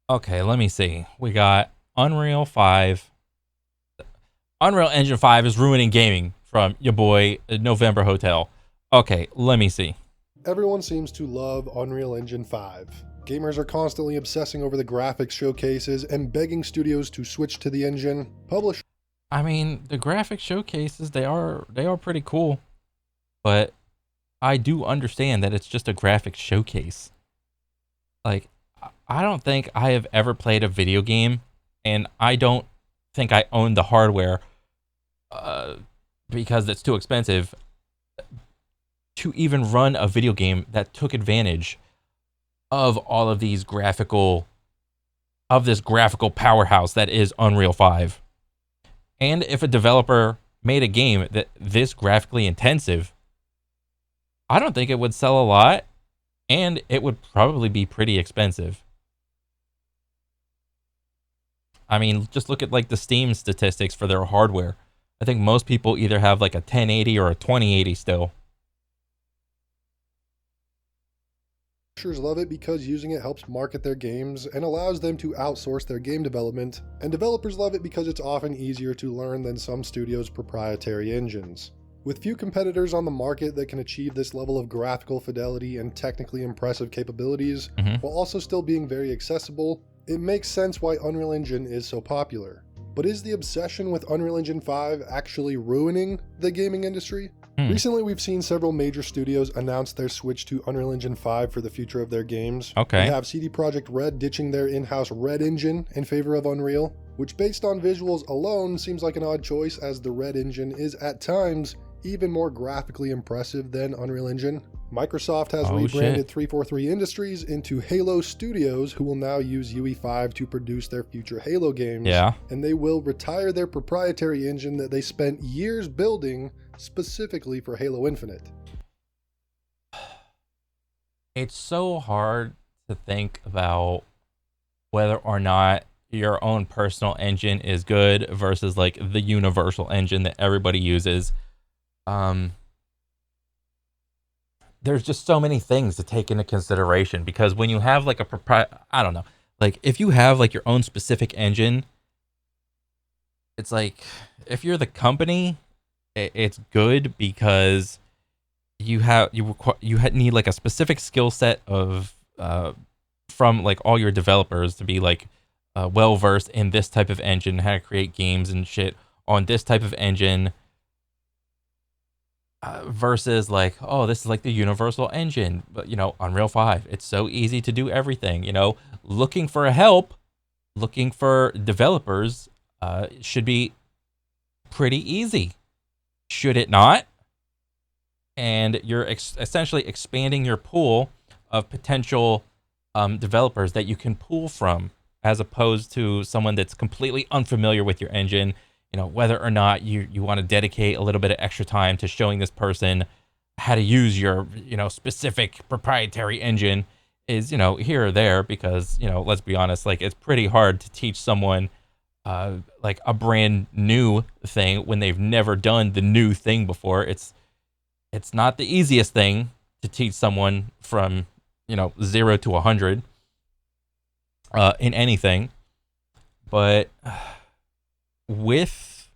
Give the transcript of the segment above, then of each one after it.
Okay, let me see. We got Unreal 5. Unreal Engine 5 is ruining gaming from your boy November Hotel. Okay, let me see. Everyone seems to love Unreal Engine 5. Gamers are constantly obsessing over the graphics showcases and begging studios to switch to the engine. Publishers I mean, the graphic showcases they are pretty cool, but I do understand that it's just a graphic showcase. Like I don't think I have ever played a video game, and I don't think I own the hardware uh, because it's too expensive to even run a video game that took advantage of all of these graphical of this graphical powerhouse that is Unreal 5. And if a developer made a game that this graphically intensive, I don't think it would sell a lot, and it would probably be pretty expensive. I mean, just look at like the Steam statistics for their hardware. I think most people either have like a 1080 or a 2080 still. love it because using it helps market their games and allows them to outsource their game development, and developers love it because it's often easier to learn than some studios' proprietary engines. With few competitors on the market that can achieve this level of graphical fidelity and technically impressive capabilities, Mhm. while also still being very accessible, it makes sense why Unreal Engine is so popular. But is the obsession with Unreal Engine 5 actually ruining the gaming industry? Hmm. Recently, we've seen several major studios announce their switch to Unreal Engine 5 for the future of their games. Okay. We have CD Projekt Red ditching their in-house Red engine in favor of Unreal, which based on visuals alone seems like an odd choice, as the Red engine is at times even more graphically impressive than Unreal Engine. Microsoft has Oh, rebranded shit. 343 Industries into Halo Studios, who will now use UE5 to produce their future Halo games, Yeah. and they will retire their proprietary engine that they spent years building specifically for Halo Infinite. It's so hard to think about whether or not your own personal engine is good versus like the universal engine that everybody uses. Um, there's just so many things to take into consideration because when you have like I don't know, like if you have like your own specific engine, it's like if you're the company, it's good because you need like a specific skill set of from like all your developers to be like well versed in this type of engine, how to create games and shit on this type of engine, versus like, oh, this is like the universal engine. But Unreal 5, it's so easy to do everything. Looking for help, looking for developers should be pretty easy, should it not? And you're essentially expanding your pool of potential developers that you can pull from, as opposed to someone that's completely unfamiliar with your engine. Whether or not you want to dedicate a little bit of extra time to showing this person how to use your specific proprietary engine is here or there, because let's be honest, like it's pretty hard to teach someone like a brand new thing when they've never done the new thing before. It's not the easiest thing to teach someone from 0 to 100 in anything, but with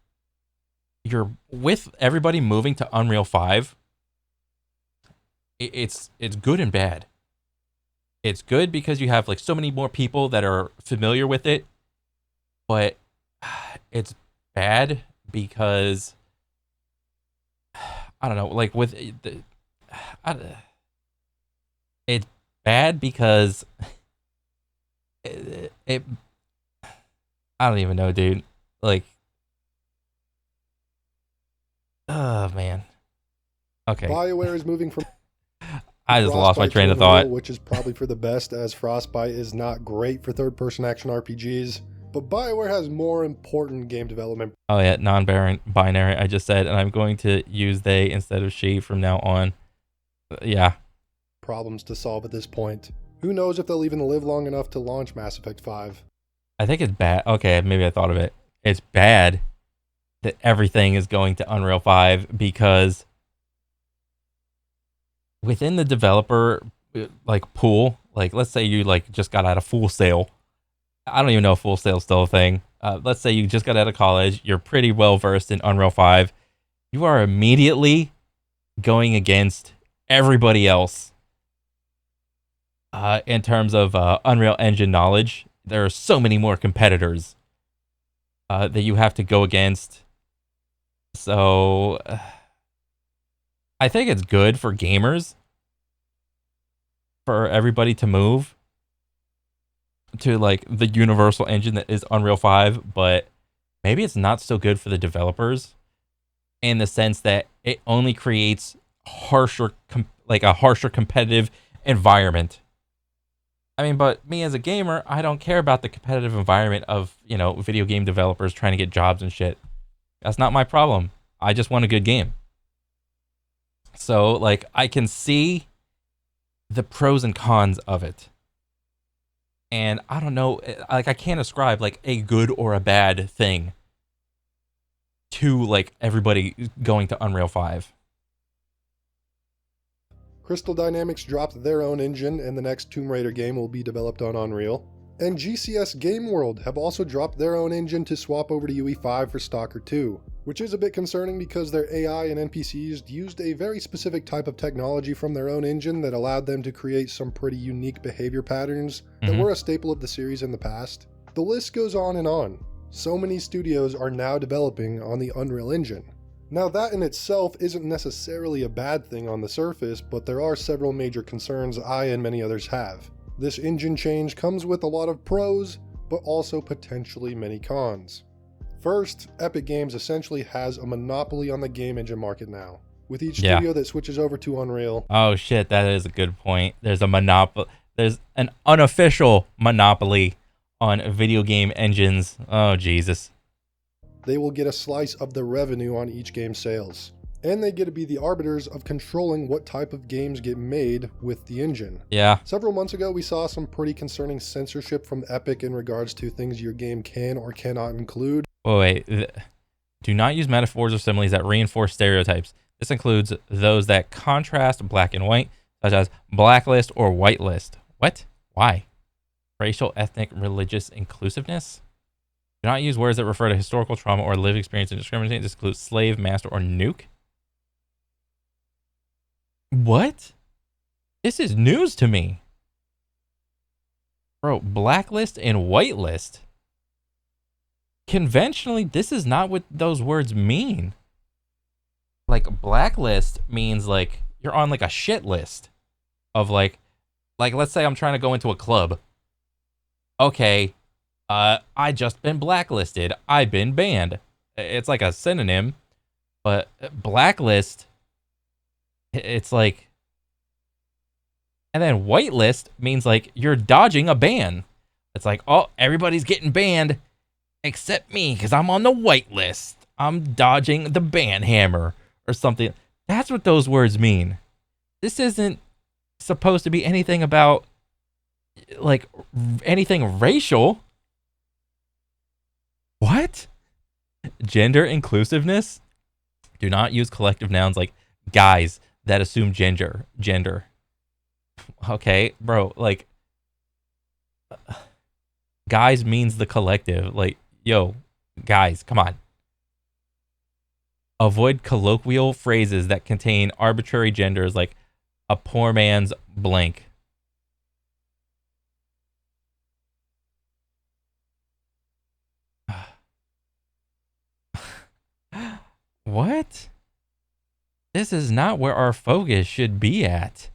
with everybody moving to Unreal 5, it's good and bad. It's good because you have like so many more people that are familiar with it, but it's bad because I don't know, like with I, it's bad because it I don't even know, dude. Like, oh man. Okay. BioWare is moving from I just lost my Frostbite to train of Unreal, thought. which is probably for the best, as Frostbite is not great for third-person action RPGs. But BioWare has more important game development Oh yeah, non-binary. I just said, and I'm going to use they instead of she from now on. Yeah, problems to solve at this point. Who knows if they'll even live long enough to launch Mass Effect 5. I think it's bad. Okay, maybe I thought of it. It's bad that everything is going to Unreal 5 because within the developer like pool, like let's say you like just got out of Full Sail I don't even know if Full Sail's still a thing. Let's say you just got out of college, you're pretty well versed in Unreal 5. You are immediately going against everybody else in terms of Unreal Engine knowledge. There are so many more competitors that you have to go against. So I think it's good for gamers for everybody to move to like the universal engine that is Unreal 5, but maybe it's not so good for the developers in the sense that it only creates a harsher competitive environment. I mean, but me as a gamer, I don't care about the competitive environment of, video game developers trying to get jobs and shit. That's not my problem. I just want a good game. So, like, I can see the pros and cons of it. And I don't know, like, I can't ascribe, like, a good or a bad thing to, like, everybody going to Unreal 5. Crystal Dynamics dropped their own engine, and the next Tomb Raider game will be developed on Unreal. And GCS Game World have also dropped their own engine to swap over to UE5 for Stalker 2, which is a bit concerning because their AI and NPCs used a very specific type of technology from their own engine that allowed them to create some pretty unique behavior patterns that were a staple of the series in the past. The list goes on and on. So many studios are now developing on the Unreal Engine. Now that in itself isn't necessarily a bad thing on the surface, but there are several major concerns I and many others have. This engine change comes with a lot of pros, but also potentially many cons. First, Epic Games essentially has a monopoly on the game engine market now. With each studio that switches over to Unreal. Oh shit, that is a good point. There's an unofficial monopoly on video game engines. Oh Jesus. They will get a slice of the revenue on each game's sales. And they get to be the arbiters of controlling what type of games get made with the engine. Yeah. Several months ago, we saw some pretty concerning censorship from Epic in regards to things your game can or cannot include. Oh, wait. Do not use metaphors or similes that reinforce stereotypes. This includes those that contrast black and white, such as blacklist or whitelist. What? Why? Racial, ethnic, religious inclusiveness? Do not use words that refer to historical trauma or lived experience and discriminate. This includes slave, master, or nuke. What? This is news to me. Bro, blacklist and whitelist. Conventionally, this is not what those words mean. Like, blacklist means, like, you're on, like, a shit list of, like, let's say I'm trying to go into a club. Okay, I just been blacklisted. I've been banned. It's like a synonym, but blacklist, it's like, and then whitelist means like you're dodging a ban. It's like, oh, everybody's getting banned except me because I'm on the whitelist. I'm dodging the ban hammer or something. That's what those words mean. This isn't supposed to be anything about like anything racial. What? Gender inclusiveness? Do not use collective nouns like guys that assume gender. Okay, bro, like guys means the collective. Like, yo, guys, come on. Avoid colloquial phrases that contain arbitrary genders like a poor man's blank. What? This is not where our focus should be at.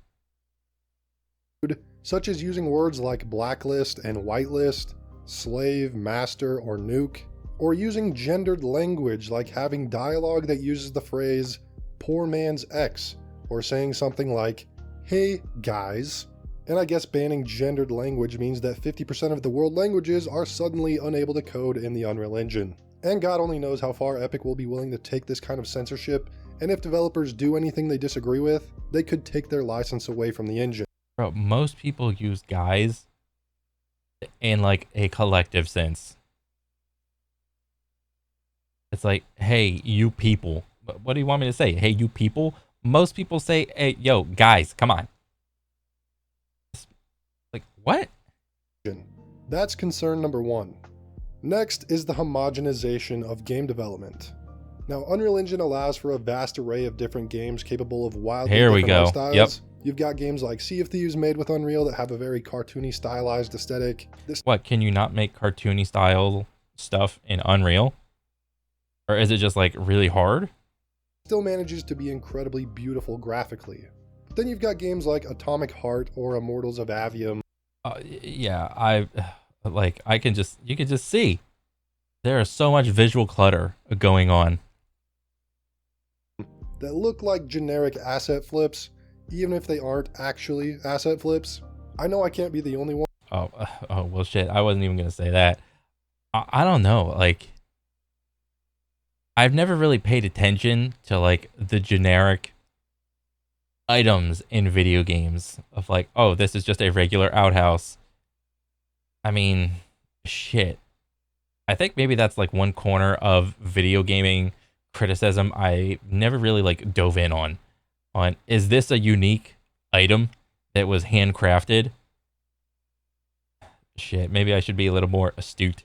Such as using words like blacklist and whitelist, slave, master, or nuke, or using gendered language like having dialogue that uses the phrase poor man's ex, or saying something like, hey guys. And I guess banning gendered language means that 50% of the world languages are suddenly unable to code in the Unreal Engine. And God only knows how far Epic will be willing to take this kind of censorship, and if developers do anything they disagree with, they could take their license away from the engine. Bro, most people use guys in like a collective sense. It's like, hey, you people. What do you want me to say? Hey, you people? Most people say, hey, yo, guys, come on. Like, what? That's concern number one. Next is the homogenization of game development. Now, Unreal Engine allows for a vast array of different games capable of wildly Here we different art go. styles. Yep. You've got games like Sea of Thieves made with Unreal that have a very cartoony, stylized aesthetic. This What, can you not make cartoony style stuff in Unreal? Or is it just like really hard? still manages to be incredibly beautiful graphically. But then you've got games like Atomic Heart or Immortals of Avium Yeah, you can just see there is so much visual clutter going on. that look like generic asset flips, even if they aren't actually asset flips. I know I can't be the only one. Oh well, shit. I wasn't even gonna say that. I don't know. Like, I've never really paid attention to like the generic items in video games of like, oh, this is just a regular outhouse. I mean, shit. I think maybe that's like one corner of video gaming criticism I never really like dove in on. Is this a unique item that was handcrafted? Shit, maybe I should be a little more astute.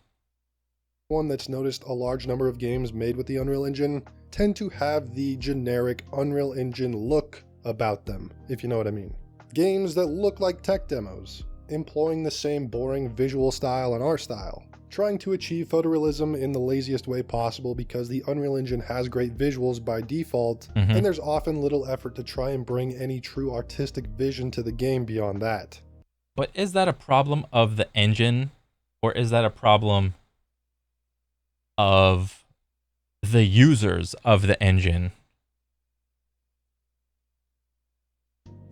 One that's noticed a large number of games made with the Unreal Engine tend to have the generic Unreal Engine look about them, if you know what I mean. Games that look like tech demos, employing the same boring visual style and art style, trying to achieve photorealism in the laziest way possible because the Unreal Engine has great visuals by default, and there's often little effort to try and bring any true artistic vision to the game beyond that. But is that a problem of the engine, or is that a problem of the users of the engine?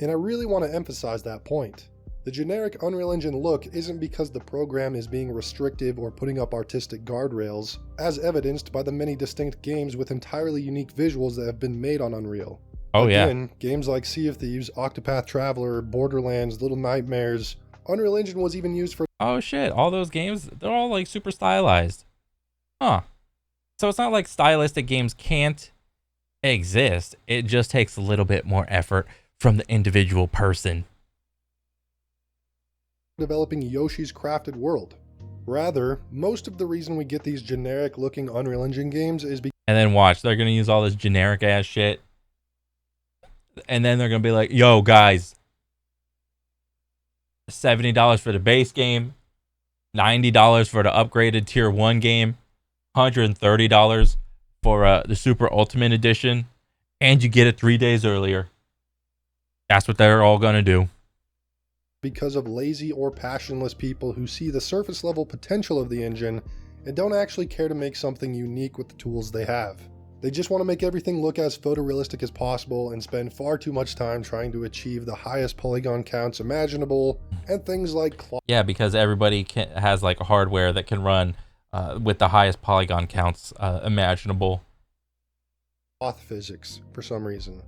And I really want to emphasize that point. The generic Unreal Engine look isn't because the program is being restrictive or putting up artistic guardrails, as evidenced by the many distinct games with entirely unique visuals that have been made on Unreal. Oh, Again, games like Sea of Thieves, Octopath Traveler, Borderlands, Little Nightmares, Unreal Engine was even used for... Oh shit, all those games, they're all like super stylized. Huh. So it's not like stylistic games can't exist. It just takes a little bit more effort from the individual person. developing Yoshi's Crafted World. Rather, most of the reason we get these generic looking Unreal Engine games is because... And then watch, they're gonna use all this generic ass shit. And then they're gonna be like, yo guys, $70 for the base game, $90 for the upgraded tier 1 game, $130 for the Super Ultimate Edition, and you get it 3 days earlier. That's what they're all gonna do. because of lazy or passionless people who see the surface level potential of the engine and don't actually care to make something unique with the tools they have. They just want to make everything look as photorealistic as possible and spend far too much time trying to achieve the highest polygon counts imaginable and things like Yeah, because everybody has like a hardware that can run with the highest polygon counts imaginable. cloth physics for some reason.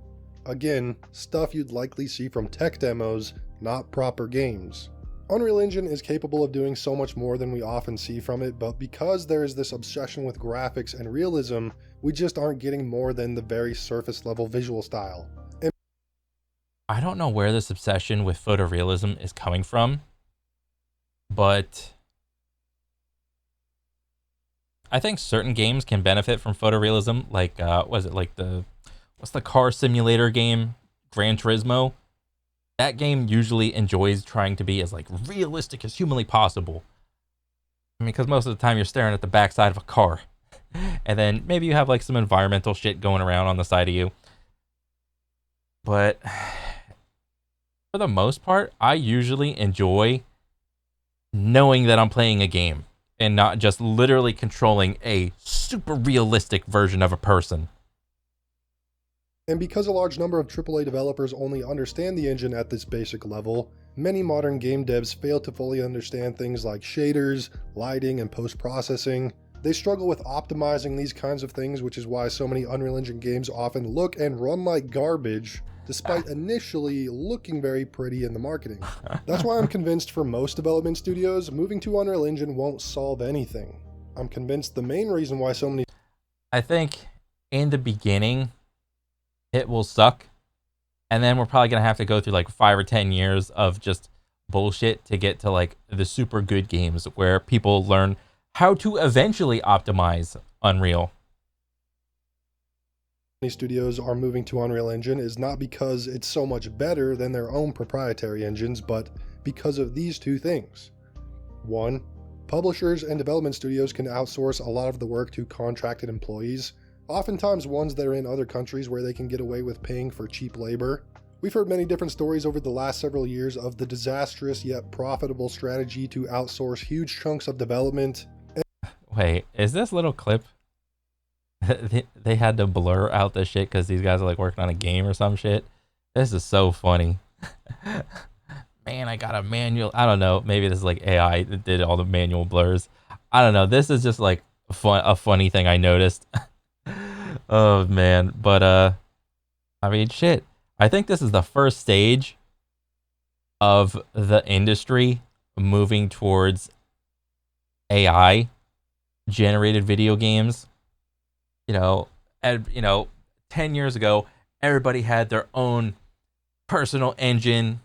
Again, stuff you'd likely see from tech demos, not proper games. Unreal Engine is capable of doing so much more than we often see from it, but because there is this obsession with graphics and realism, we just aren't getting more than the very surface level visual style. I don't know where this obsession with photorealism is coming from, but I think certain games can benefit from photorealism, like what's the car simulator game, Gran Turismo? That game usually enjoys trying to be as like realistic as humanly possible. I mean, because most of the time you're staring at the backside of a car, and then maybe you have like some environmental shit going around on the side of you. But for the most part, I usually enjoy knowing that I'm playing a game and not just literally controlling a super realistic version of a person. And because a large number of AAA developers only understand the engine at this basic level, many modern game devs fail to fully understand things like shaders, lighting, and post-processing. They struggle with optimizing these kinds of things, which is why so many Unreal Engine games often look and run like garbage, despite initially looking very pretty in the marketing. That's why I'm convinced for most development studios, moving to Unreal Engine won't solve anything. I'm convinced the main reason why so many... I think in the beginning, it will suck. And then we're probably going to have to go through like 5 or 10 years of just bullshit to get to like the super good games where people learn how to eventually optimize Unreal. Many studios are moving to Unreal Engine is not because it's so much better than their own proprietary engines, but because of these two things. One, publishers and development studios can outsource a lot of the work to contracted employees, oftentimes ones that are in other countries where they can get away with paying for cheap labor. We've heard many different stories over the last several years of the disastrous yet profitable strategy to outsource huge chunks of development. Wait, is this little clip? They had to blur out the shit because these guys are like working on a game or some shit. This is so funny. Man, I got a manual. I don't know. Maybe this is like AI that did all the manual blurs. I don't know. This is just like a funny thing I noticed. Oh man, but I mean, shit. I think this is the first stage of the industry moving towards AI generated video games. You know, and 10 years ago, everybody had their own personal engine.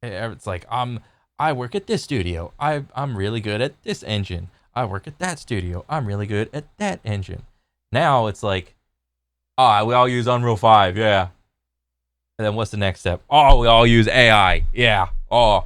It's like I work at this studio. I'm really good at this engine. I work at that studio. I'm really good at that engine. Now it's like, we all use Unreal 5, yeah. And then what's the next step? Oh, we all use AI, yeah. Oh,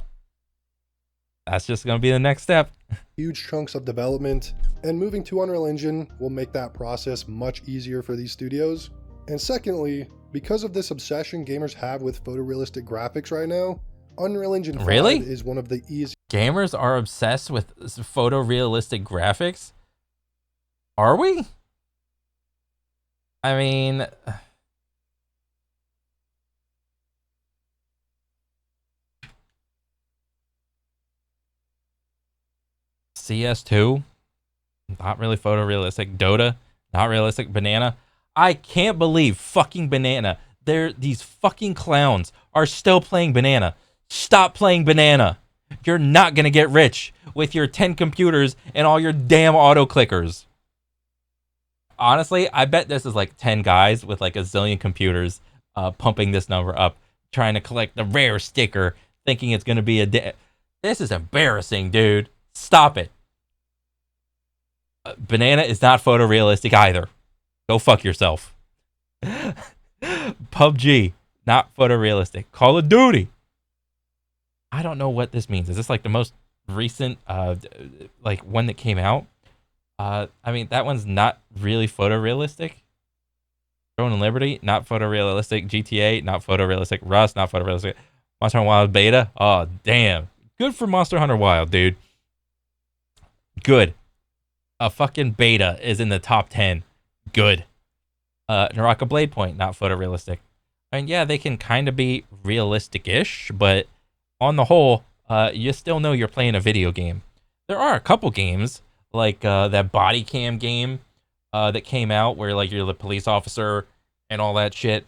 that's just gonna be the next step. Huge chunks of development, and moving to Unreal Engine will make that process much easier for these studios. And secondly, because of this obsession gamers have with photorealistic graphics right now, Unreal Engine 5 Really? is one of the easiest. Gamers are obsessed with photorealistic graphics? Are we? I mean, CS2, not really photorealistic. Dota, not realistic. Banana, I can't believe fucking Banana. These fucking clowns are still playing Banana. Stop playing Banana. You're not gonna get rich with your 10 computers and all your damn auto clickers. Honestly, I bet this is like 10 guys with like a zillion computers pumping this number up, trying to collect the rare sticker, thinking it's gonna be this is embarrassing, dude. Stop it. Banana is not photorealistic either. Go fuck yourself. PUBG, not photorealistic. Call of Duty. I don't know what this means. Is this like the most recent like one that came out? I mean, that one's not really photorealistic. Throne and Liberty, not photorealistic. GTA, not photorealistic. Rust, not photorealistic. Monster Hunter Wild Beta, oh damn. Good for Monster Hunter Wild, dude. Good. A fucking beta is in the top 10. Good. Naraka Blade Point, not photorealistic. I mean, yeah, they can kind of be realistic-ish, but on the whole, you still know you're playing a video game. There are a couple games, like that body cam game that came out where like you're the police officer and all that shit.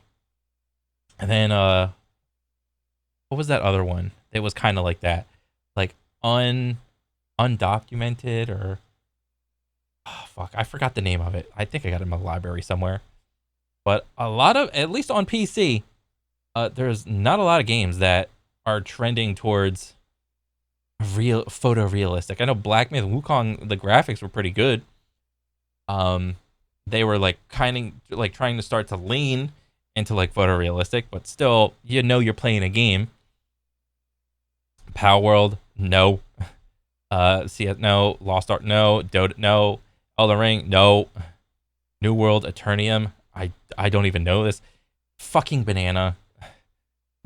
And then what was that other one? It was kind of like that, like undocumented or fuck, I forgot the name of it. I think I got it in my library somewhere. But a lot of, at least on PC, there's not a lot of games that are trending towards real photorealistic. I know Black Myth Wukong, the graphics were pretty good. They were like kind of like trying to start to lean into like photorealistic, but still, you know, you're playing a game. Power World, no. CS, no. Lost Ark, no. Dota, no. Elden Ring, no. New World, Eternium, I don't even know this. Fucking Banana.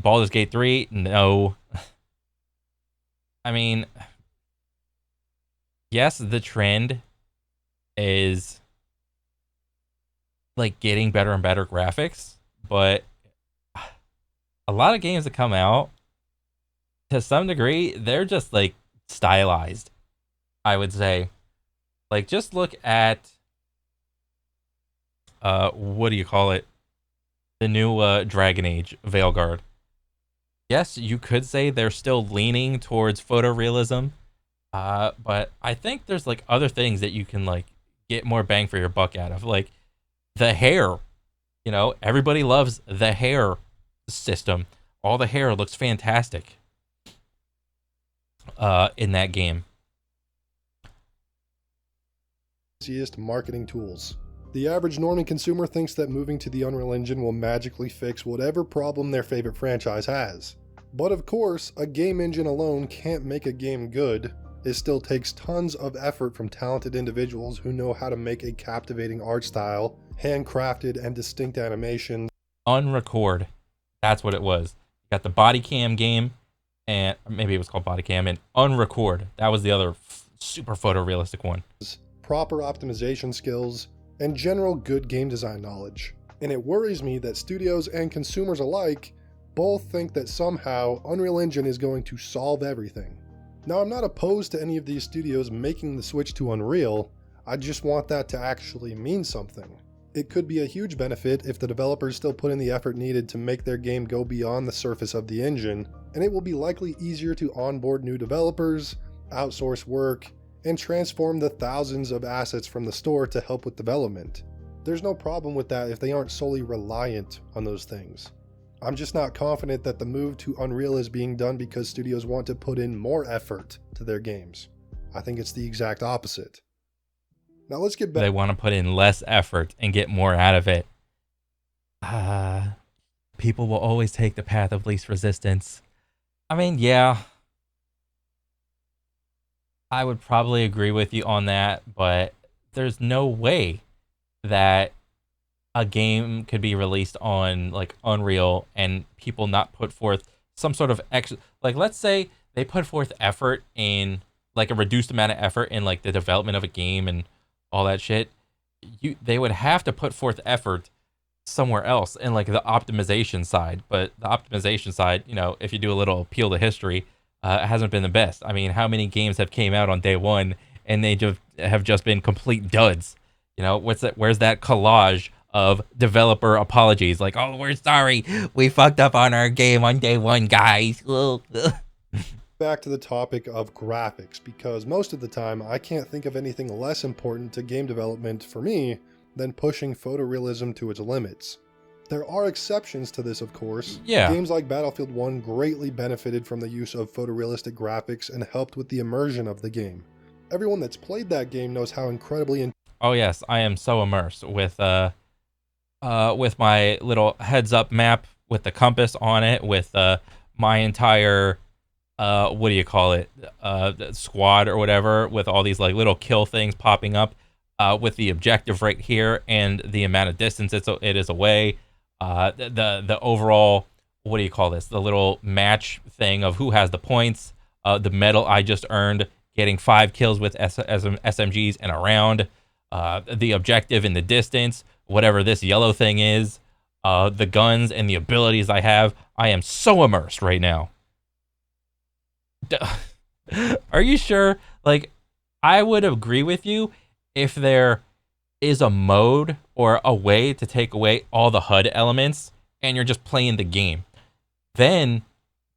Baldur's Gate 3, no. I mean, yes, the trend is like getting better and better graphics, but a lot of games that come out, to some degree, they're just like stylized, I would say. Like, just look at what do you call it? The new Dragon Age Veilguard. Yes, you could say they're still leaning towards photorealism, but I think there's like other things that you can like get more bang for your buck out of, like the hair. You know, everybody loves the hair system. All the hair looks fantastic. in that game. Easiest marketing tools. The average normie consumer thinks that moving to the Unreal Engine will magically fix whatever problem their favorite franchise has. But of course, a game engine alone can't make a game good. It still takes tons of effort from talented individuals who know how to make a captivating art style, handcrafted and distinct animations. Unrecord. That's what it was. You got the body cam game, and maybe it was called body cam, and unrecord. That was the other super photorealistic one. Proper optimization skills, and general good game design knowledge. And it worries me that studios and consumers alike both think that somehow Unreal Engine is going to solve everything. Now, I'm not opposed to any of these studios making the switch to Unreal, I just want that to actually mean something. It could be a huge benefit if the developers still put in the effort needed to make their game go beyond the surface of the engine, and it will be likely easier to onboard new developers, outsource work, and transform the thousands of assets from the store to help with development. There's no problem with that if they aren't solely reliant on those things. I'm just not confident that the move to Unreal is being done because studios want to put in more effort to their games. I think it's the exact opposite. Now let's get back. They want to put in less effort and get more out of it. People will always take the path of least resistance. I mean, yeah, I would probably agree with you on that, but there's no way that a game could be released on like Unreal and people not put forth some sort of extra, like let's say they put forth effort in like a reduced amount of effort in like the development of a game and all that shit. They would have to put forth effort somewhere else in like the optimization side, but the optimization side, you know, if you do a little appeal to history, it hasn't been the best. I mean, how many games have came out on day one and they just have just been complete duds? You know, what's that? Where's that collage of developer apologies? Like, oh, we're sorry, we fucked up on our game on day one, guys. Back to the topic of graphics, because most of the time I can't think of anything less important to game development for me than pushing photorealism to its limits. There are exceptions to this, of course. Yeah. Games like Battlefield 1 greatly benefited from the use of photorealistic graphics and helped with the immersion of the game. Everyone that's played that game knows how incredibly Oh yes, I am so immersed with my little heads-up map with the compass on it, with my entire what do you call it, squad or whatever, with all these like little kill things popping up, with the objective right here and the amount of distance it is away, the overall, what do you call this, the little match thing of who has the points, the medal I just earned getting 5 kills with SMGs in a round, the objective in the distance, whatever this yellow thing is, the guns and the abilities I have. I am so immersed right now. Are you sure? Like, I would agree with you if there is a mode or a way to take away all the HUD elements and you're just playing the game. Then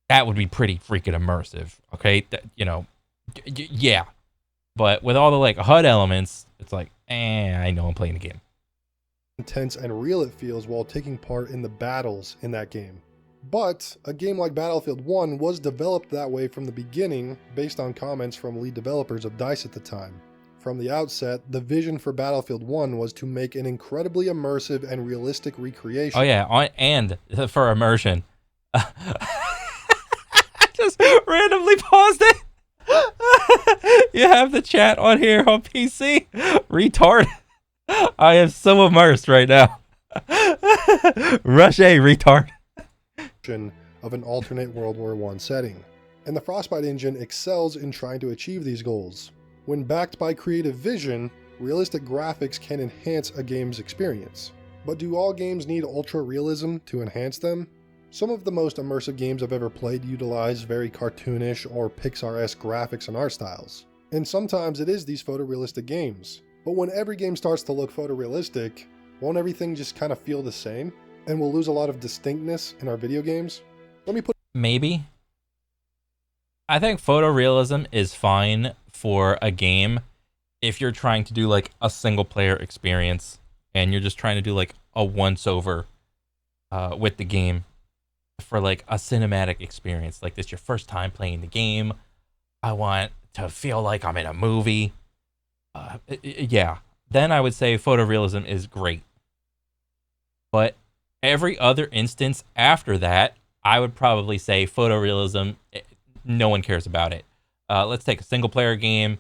that would be pretty freaking immersive. Okay, you know, yeah. But with all the like HUD elements, it's like, I know I'm playing the game. Intense and real it feels while taking part in the battles in that game. But a game like Battlefield 1 was developed that way from the beginning based on comments from lead developers of DICE at the time. From the outset, the vision for Battlefield 1 was to make an incredibly immersive and realistic recreation. Oh yeah, and for immersion. I just randomly paused it. You have the chat on here on PC. Retard. I am so immersed right now. Rush A, retard. Of an alternate World War I setting. And the Frostbite engine excels in trying to achieve these goals. When backed by creative vision, realistic graphics can enhance a game's experience. But do all games need ultra realism to enhance them? Some of the most immersive games I've ever played utilize very cartoonish or Pixar-esque graphics and art styles. And sometimes it is these photorealistic games. But when every game starts to look photorealistic, won't everything just kind of feel the same? And we'll lose a lot of distinctness in our video games? Maybe. I think photorealism is fine for a game if you're trying to do like a single player experience and you're just trying to do like a once over with the game for like a cinematic experience. Like this your first time playing the game. I want to feel like I'm in a movie. Yeah. Then I would say photorealism is great. But every other instance after that, I would probably say photorealism, no one cares about it. Let's take a single player game.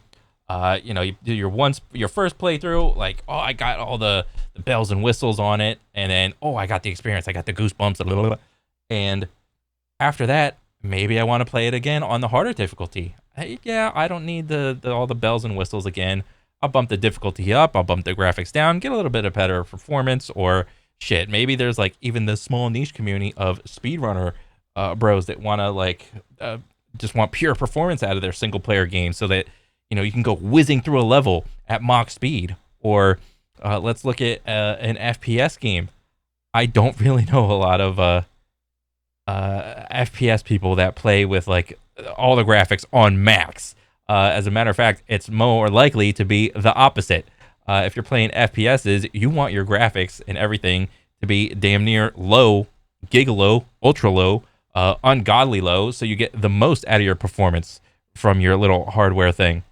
You do your first playthrough, like, oh, I got all the bells and whistles on it, and then, oh, I got the experience, I got the goosebumps, blah, blah, blah. And after that, maybe I want to play it again on the harder difficulty. Hey, yeah, I don't need the all the bells and whistles again. I'll bump the difficulty up, I'll bump the graphics down, get a little bit of better performance, or shit, maybe there's like even the small niche community of speedrunner bros that want to just want pure performance out of their single player game, so that you can go whizzing through a level at Mach speed. Or let's look at an FPS game. I don't really know a lot of FPS people that play with like all the graphics on max. As a matter of fact, it's more likely to be the opposite. If you're playing FPSs, you want your graphics and everything to be damn near low, giga low, ultra low, ungodly low, so you get the most out of your performance from your little hardware thing.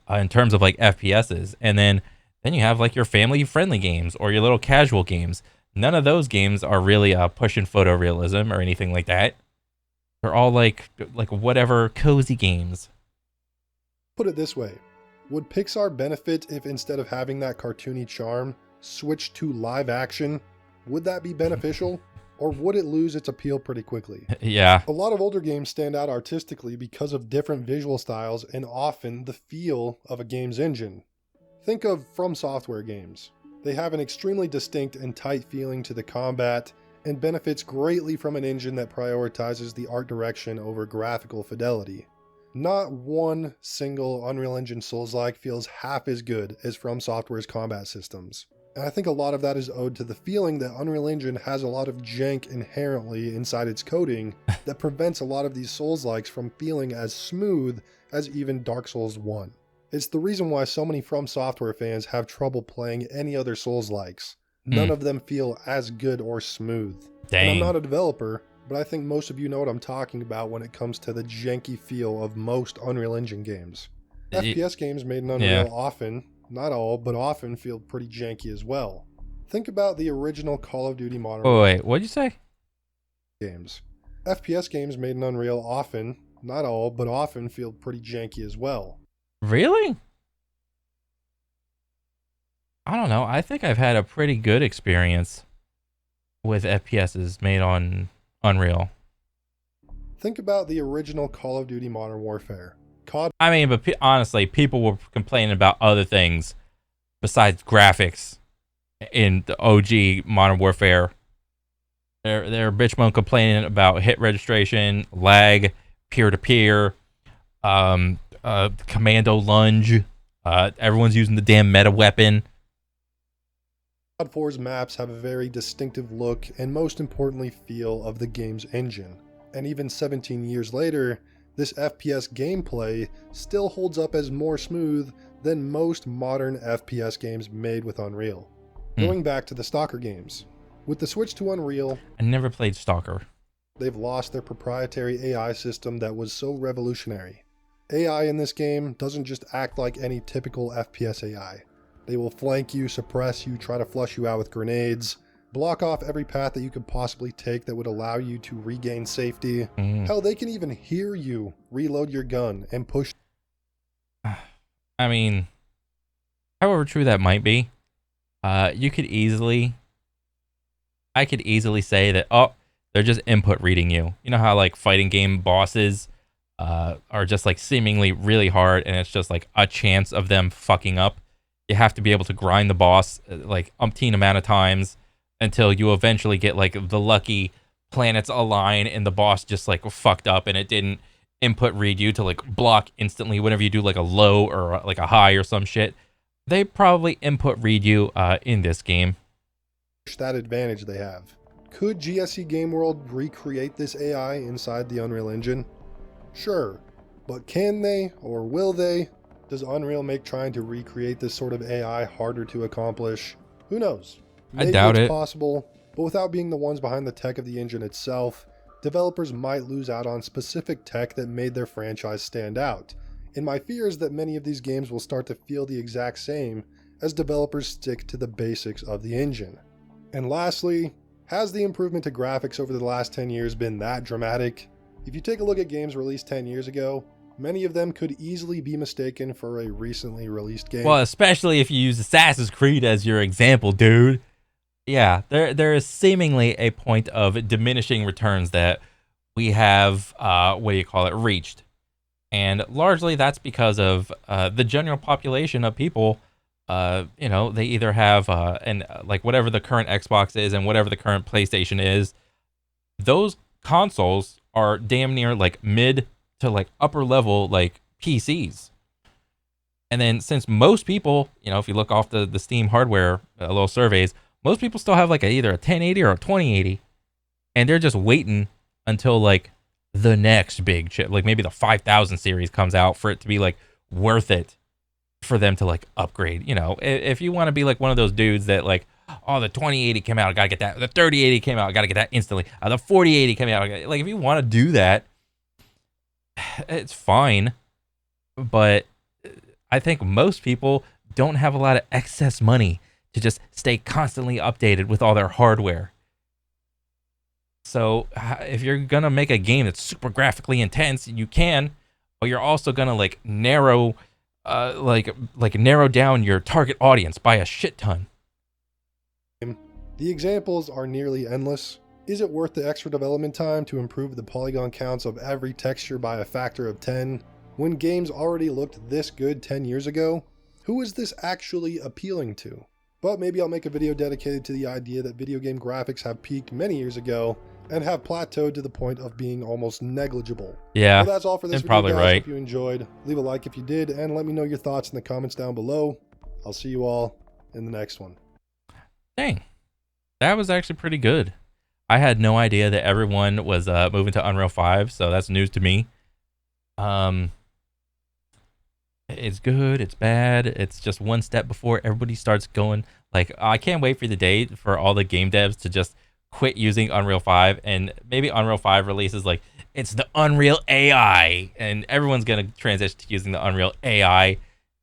In terms of like FPSs, and then you have like your family friendly games or your little casual games. None of those games are really pushing photorealism or anything like that. They're all like whatever cozy games. Put it this way, would Pixar benefit if instead of having that cartoony charm, switched to live action? Would that be beneficial? Or would it lose its appeal pretty quickly? Yeah. A lot of older games stand out artistically because of different visual styles and often the feel of a game's engine. Think of From Software games. They have an extremely distinct and tight feeling to the combat and benefits greatly from an engine that prioritizes the art direction over graphical fidelity. Not one single Unreal Engine Souls-like feels half as good as From Software's combat systems. And I think a lot of that is owed to the feeling that Unreal Engine has a lot of jank inherently inside its coding that prevents a lot of these Souls-likes from feeling as smooth as even Dark Souls 1. It's the reason why so many From Software fans have trouble playing any other Souls-likes. None of them feel as good or smooth. Dang. And I'm not a developer, but I think most of you know what I'm talking about when it comes to the janky feel of most Unreal Engine games. FPS games made in Unreal often, not all, but often feel pretty janky as well. Think about the original Call of Duty Modern Warfare Wait, what'd you say? games. FPS games made in Unreal often, not all, but often feel pretty janky as well. Really? I don't know. I think I've had a pretty good experience with FPSs made on Unreal. Think about the original Call of Duty Modern Warfare. COD. I mean, but honestly, people were complaining about other things besides graphics in the OG Modern Warfare. They're bitch mode complaining about hit registration, lag, peer-to-peer, commando lunge. Everyone's using the damn meta weapon. COD 4's maps have a very distinctive look and most importantly feel of the game's engine. And even 17 years later, this FPS gameplay still holds up as more smooth than most modern FPS games made with Unreal. Going back to the Stalker games. With the switch to Unreal, I never played Stalker. they've lost their proprietary AI system that was so revolutionary. AI in this game doesn't just act like any typical FPS AI. They will flank you, suppress you, try to flush you out with grenades, block off every path that you could possibly take that would allow you to regain safety. Hell, they can even hear you reload your gun and push. I mean, however true that might be, I could easily say that, oh, they're just input reading you. You know how like fighting game bosses are just like seemingly really hard, and it's just like a chance of them fucking up. You have to be able to grind the boss like umpteen amount of times until you eventually get like the lucky planets align and the boss just like fucked up and it didn't input read you to like block instantly whenever you do like a low or like a high or some shit. They probably input read you in this game. That advantage they have. Could GSC Game World recreate this AI inside the Unreal Engine? Sure, but can they or will they? Does Unreal make trying to recreate this sort of AI harder to accomplish? Who knows? Maybe I doubt it's it. possible, but without being the ones behind the tech of the engine itself, developers might lose out on specific tech that made their franchise stand out, and my fear is that many of these games will start to feel the exact same as developers stick to the basics of the engine. And lastly, has the improvement to graphics over the last 10 years been that dramatic? If you take a look at games released 10 years ago, many of them could easily be mistaken for a recently released game. Well, especially if you use Assassin's Creed as your example, dude. Yeah, there is seemingly a point of diminishing returns that we have, reached. And largely that's because of the general population of people. They either have like whatever the current Xbox is and whatever the current PlayStation is. Those consoles are damn near like mid to like upper level like PCs. And then since most people, if you look off the Steam hardware little surveys, most people still have like either a 1080 or a 2080, and they're just waiting until like the next big chip, like maybe the 5000 series comes out for it to be like worth it for them to like upgrade. If you want to be like one of those dudes that like, oh, the 2080 came out, I gotta get that. The 3080 came out, I gotta get that instantly. The 4080 came out, like if you want to do that, it's fine. But I think most people don't have a lot of excess money to just stay constantly updated with all their hardware. So if you're gonna make a game that's super graphically intense, you can, but you're also gonna like narrow down your target audience by a shit ton. The examples are nearly endless. Is it worth the extra development time to improve the polygon counts of every texture by a factor of 10 when games already looked this good 10 years ago? Who is this actually appealing to? But maybe I'll make a video dedicated to the idea that video game graphics have peaked many years ago and have plateaued to the point of being almost negligible. Yeah, well, that's all for this video, probably guys. right. Hope you enjoyed. Leave a like if you did, and let me know your thoughts in the comments down below. I'll see you all in the next one. Dang, that was actually pretty good. I had no idea that everyone was moving to Unreal 5, so that's news to me. It's good, it's bad, it's just one step before everybody starts going. Like, I can't wait for the day for all the game devs to just quit using Unreal 5, and maybe Unreal 5 releases like, it's the Unreal AI, and everyone's going to transition to using the Unreal AI,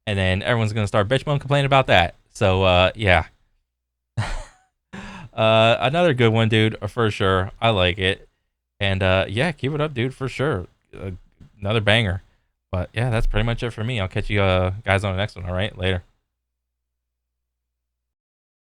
and then everyone's going to start bitch moan complaining about that. So, yeah. Another good one, dude, for sure. I like it. And, yeah, keep it up, dude, for sure. Another banger. But yeah, that's pretty much it for me. I'll catch you guys on the next one. All right, later.